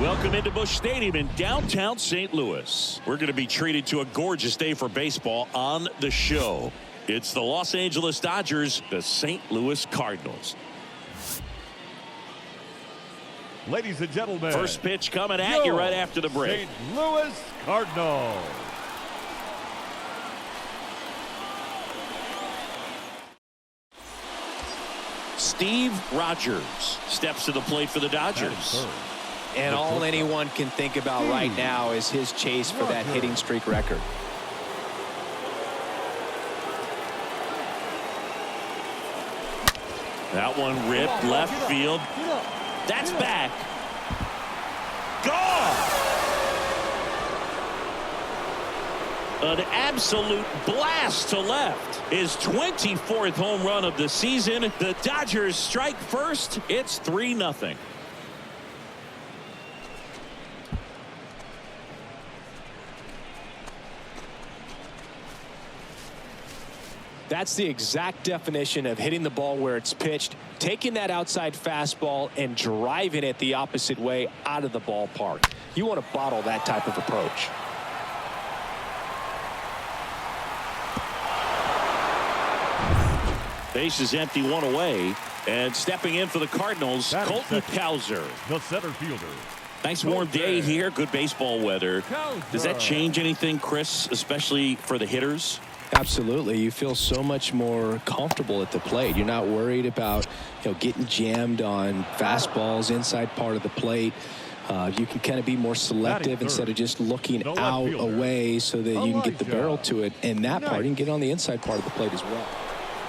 Welcome into Busch Stadium in downtown St. Louis. We're going to be treated to a gorgeous day for baseball on the show. It's the Los Angeles Dodgers, the St. Louis Cardinals. Ladies and gentlemen, first pitch coming at you right after the break. St. Louis Cardinals. Steve Rogers steps to the plate for the Dodgers. And all anyone can think about right now is his chase for that hitting streak record. That one ripped left field. That's back. Gone! An absolute blast to left. His 24th home run of the season. The Dodgers strike first. It's 3-0. That's the exact definition of hitting the ball where it's pitched, taking that outside fastball and driving it the opposite way out of the ballpark. You want to bottle that type of approach. Base is empty, one away, and stepping in for the Cardinals, Colton Cowser. The center fielder. Nice warm day here, good baseball weather. Does that change anything, Chris, especially for the hitters? Absolutely. You feel so much more comfortable at the plate. You're not worried about, getting jammed on fastballs inside part of the plate. You can kind of be more selective instead of just looking out away so that you can get the barrel to it. And that part, you can get on the inside part of the plate as well.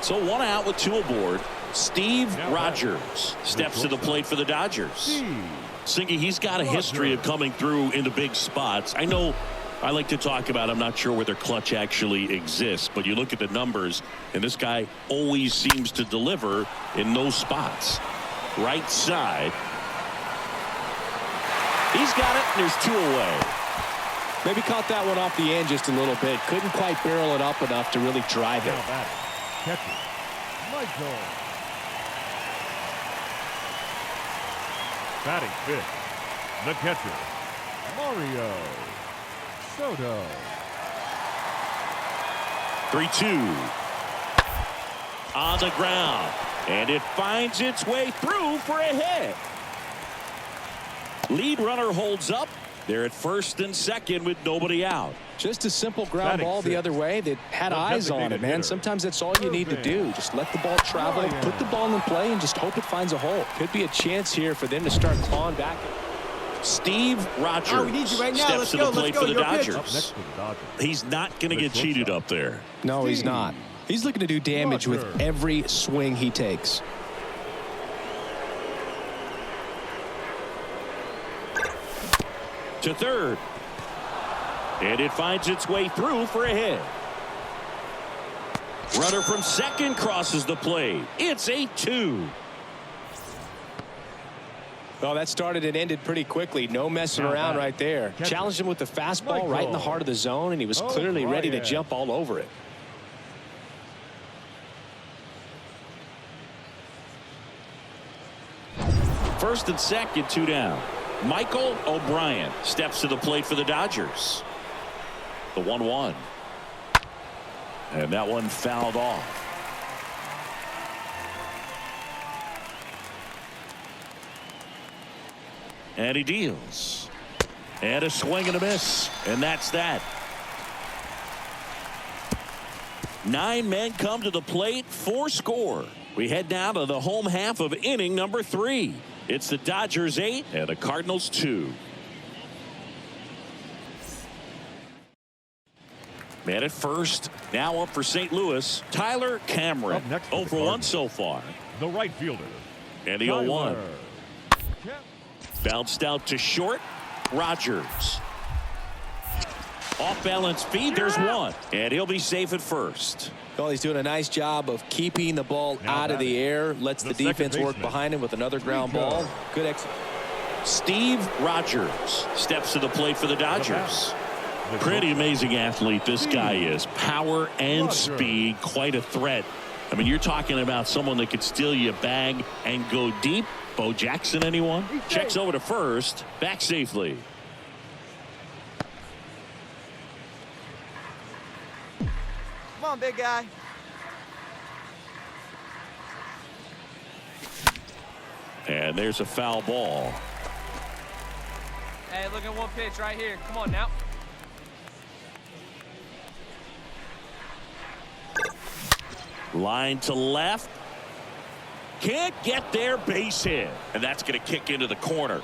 So one out with two aboard. Steve Rogers steps to the plate for the Dodgers. Singy, he's got a history of coming through into big spots. I know I like to talk about, I'm not sure whether clutch actually exists, but you look at the numbers, and this guy always seems to deliver in those spots. Right side. He's got it, and there's two away. Maybe caught that one off the end just a little bit. Couldn't quite barrel it up enough to really drive it. Catcher, Michael. Batting fifth, the catcher, Mario Soto. 3-2 on the ground, and it finds its way through for a hit. Lead runner holds up. They're at first and second with nobody out. Just a simple ground ball the other way that had eyes on it, man. Sometimes that's all you need to do. Just let the ball travel, put the ball in play, and just hope it finds a hole. Could be a chance here for them to start clawing back. Steve Rogers steps to the plate for the Dodgers. He's not going to get cheated up there. No, he's not. He's looking to do damage with every swing he takes. To third. And it finds its way through for a hit. Runner from second crosses the plate. It's 8-2. Well, that started and ended pretty quickly. No messing around right there. Challenged him with the fastball right in the heart of the zone, and he was clearly ready to jump all over it. First and second, two down. Michael O'Brien steps to the plate for the Dodgers. The 1-1. And that one fouled off. And he deals. And a swing and a miss. And that's that. 9 men come to the plate, 4 score. We head down to the home half of inning number 3. It's the Dodgers 8 and the Cardinals 2. Man at first, now up for St. Louis, Tyler Cameron. 0 for 1 so far. The right fielder. And the 0-1. Bounced out to short. Rogers. Off balance feed. There's one. And he'll be safe at first. Well, he's doing a nice job of keeping the ball out of the air. Lets the defense work behind him with another ground ball. Good execution. Steve Rogers steps to the plate for the Dodgers. Pretty amazing athlete this guy is. Power and speed. Quite a threat I mean, you're talking about someone that could steal you a bag and go deep. Bo Jackson, anyone? Checks over to first. Back safely. Come on, big guy. And there's a foul ball. Hey, look at one pitch right here. Come on now. Line to left. Can't get there, base hit. And that's going to kick into the corner.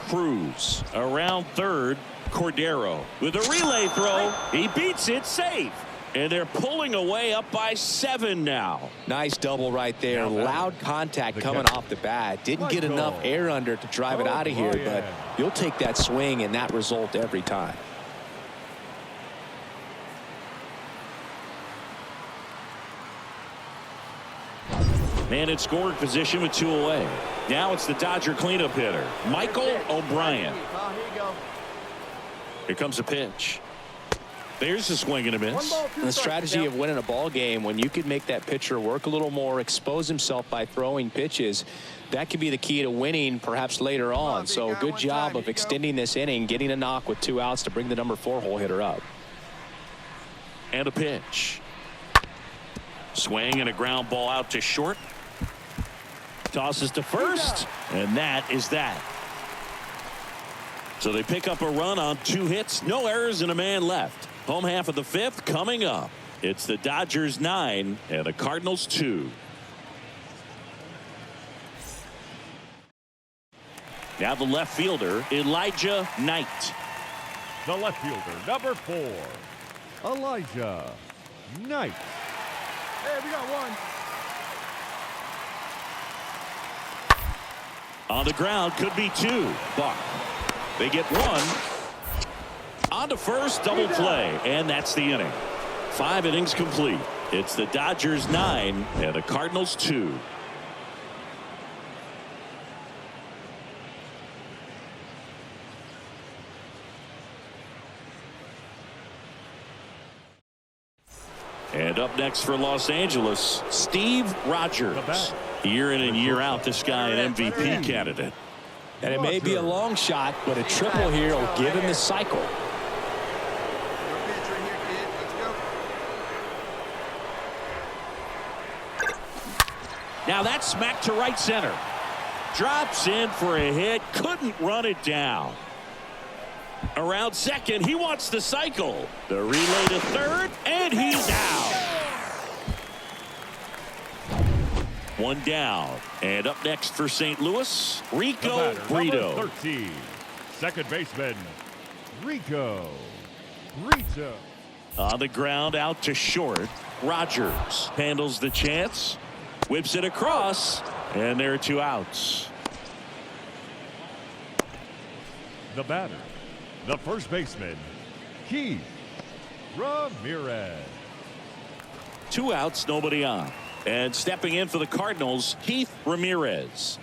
Cruz around third. Cordero with a relay throw. He beats it safe. And they're pulling away up by 7 now. Nice double right there. Loud contact coming off the bat. Didn't get enough air under it to drive it out of here, but you'll take that swing and that result every time. Man in scoring position with 2 away. Now it's the Dodger cleanup hitter, Michael O'Brien. Here comes a pitch. There's a swing and a miss. And the strategy of winning a ball game, when you could make that pitcher work a little more, expose himself by throwing pitches, that could be the key to winning perhaps later on. So good job of extending this inning, getting a knock with 2 outs to bring the number 4 hole hitter up. And a pitch. Swing and a ground ball out to short. Tosses to first, and that is that. So they pick up a run on 2 hits, no errors, and a man left. Home half of the 5th coming up. It's the Dodgers 9 and the Cardinals 2. Now the left fielder, Elijah Knight. The left fielder, number 4, Elijah Knight. Hey, we got one. On the ground, could be 2. Buck. They get 1. On to first, double play, and that's the inning. 5 innings complete. It's the Dodgers 9 and the Cardinals 2. And up next for Los Angeles, Steve Rogers. Year in and year out, this guy an MVP candidate. And it may be a long shot, but a triple here will give him the cycle. Now that's smacked to right center. Drops in for a hit. Couldn't run it down. Around second, he wants the cycle. The relay to third, and he's out. 1 down. And up next for St. Louis, Rico Brito. Number 13, second baseman, Rico Brito. On the ground, out to short. Rogers handles the chance. Whips it across, and there are 2 outs. The batter, the first baseman, Keith Ramirez. 2 outs, nobody on. And stepping in for the Cardinals, Keith Ramirez.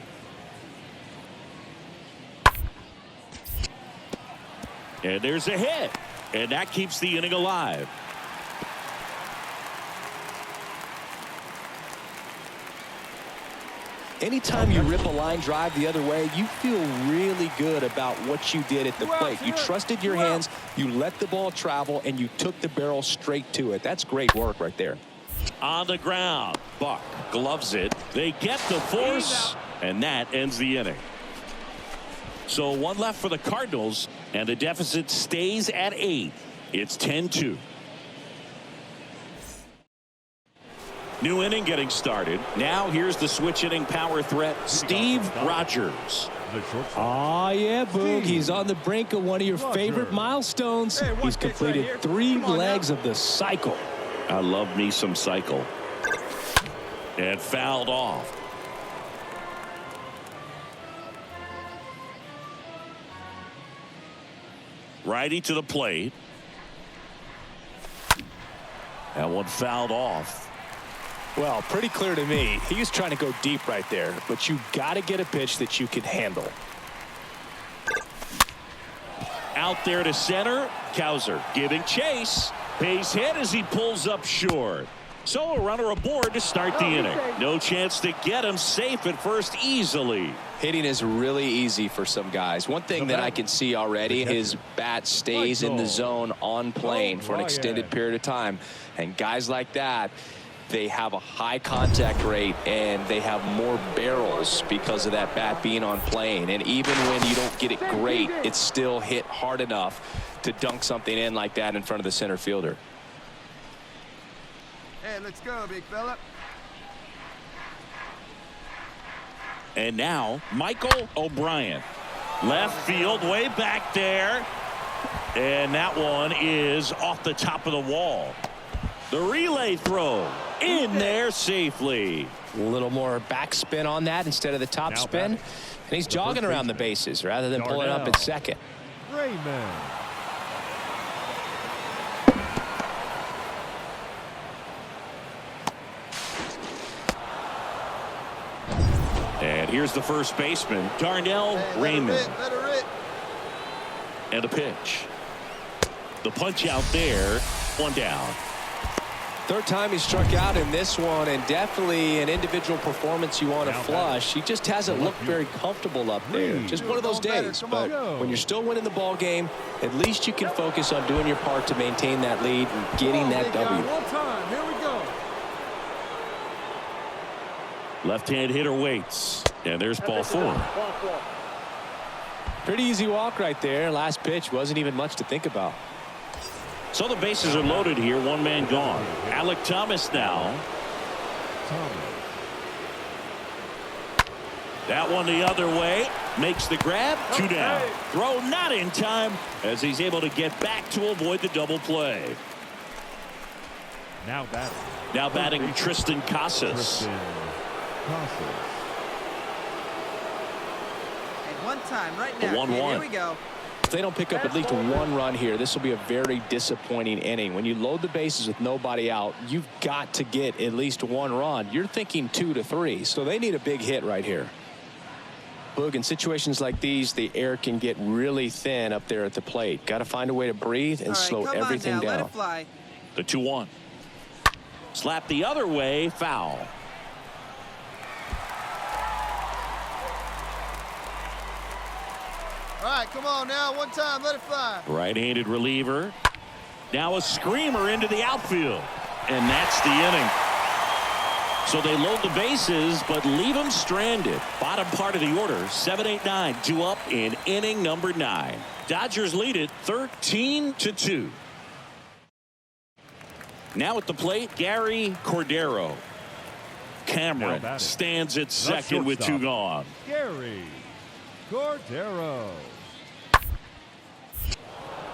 And there's a hit, and that keeps the inning alive. Anytime you rip a line drive the other way, you feel really good about what you did at the plate. You trusted your hands, you let the ball travel, and you took the barrel straight to it. That's great work right there. On the ground, Buck gloves it. They get the force, and that ends the inning. So 1 left for the Cardinals, and the deficit stays at 8. It's 10-2. New inning getting started. Now here's the switch hitting power threat, Steve Rogers. Oh, yeah, Boog. He's on the brink of one of your favorite milestones. He's completed 3 legs of the cycle. I love me some cycle. And fouled off. Righty to the plate. That one fouled off. Well, pretty clear to me. He was trying to go deep right there, but you got to get a pitch that you can handle. Out there to center. Cowser giving chase. Base hit as he pulls up short. So a runner aboard to start the inning. No chance to get him safe at first easily. Hitting is really easy for some guys. One thing that I can see already, his bat stays in the zone on plane for an extended period of time. And guys like that, they have a high contact rate and they have more barrels because of that bat being on plane. And even when you don't get it great, it's still hit hard enough to dunk something in like that in front of the center fielder. Hey, let's go, big fella. And now Michael O'Brien, left field, way back there, and that one is off the top of the wall. The relay throw in there safely. A little more backspin on that instead of the top spin, and he's jogging around the bases rather than pulling up at second. Raymond. And here's the first baseman, Darnell Raymond. And a pitch. The punch out there, one down. Third time he struck out in this one, and definitely an individual performance you want to flush. He just hasn't looked very comfortable up there. Just one of those days. But when you're still winning the ball game, at least you can focus on doing your part to maintain that lead and getting that W. One time, here we go. Left-hand hitter waits, and there's ball 4. Pretty easy walk right there. Last pitch wasn't even much to think about. So the bases are loaded here. One man gone. Alec Thomas now. That one the other way. Makes the grab. 2 down. Throw not in time as he's able to get back to avoid the double play. Now batting Tristan Casas. Hey, one time right now. 1-1. Here we go. If they don't pick up at least one run here, this will be a very disappointing inning. When you load the bases with nobody out, you've got to get at least one run. You're thinking 2 to 3, so they need a big hit right here. Boog, in situations like these, the air can get really thin up there at the plate. Got to find a way to breathe and slow everything down. Let it fly. The 2-1. Slap the other way, foul. All right, come on now. One time, let it fly. Right-handed reliever. Now a screamer into the outfield. And that's the inning. So they load the bases, but leave them stranded. Bottom part of the order, 7-8-9, 2 up in inning number 9. Dodgers lead it 13-2. Now at the plate, Gary Cordero. Cameron stands at second with 2 gone. Gary Cordero.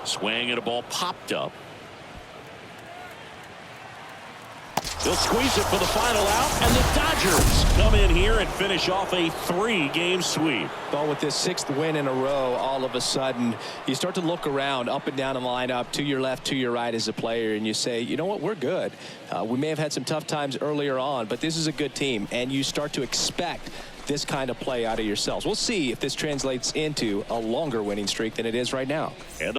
Swing and a ball popped up. They'll squeeze it for the final out, and the Dodgers come in here and finish off a 3-game sweep. Well, with this 6th win in a row, all of a sudden, you start to look around up and down the lineup, to your left, to your right as a player, and you say, you know what, we're good. We may have had some tough times earlier on, but this is a good team, and you start to expect this kind of play out of yourselves. We'll see if this translates into a longer winning streak than it is right now. And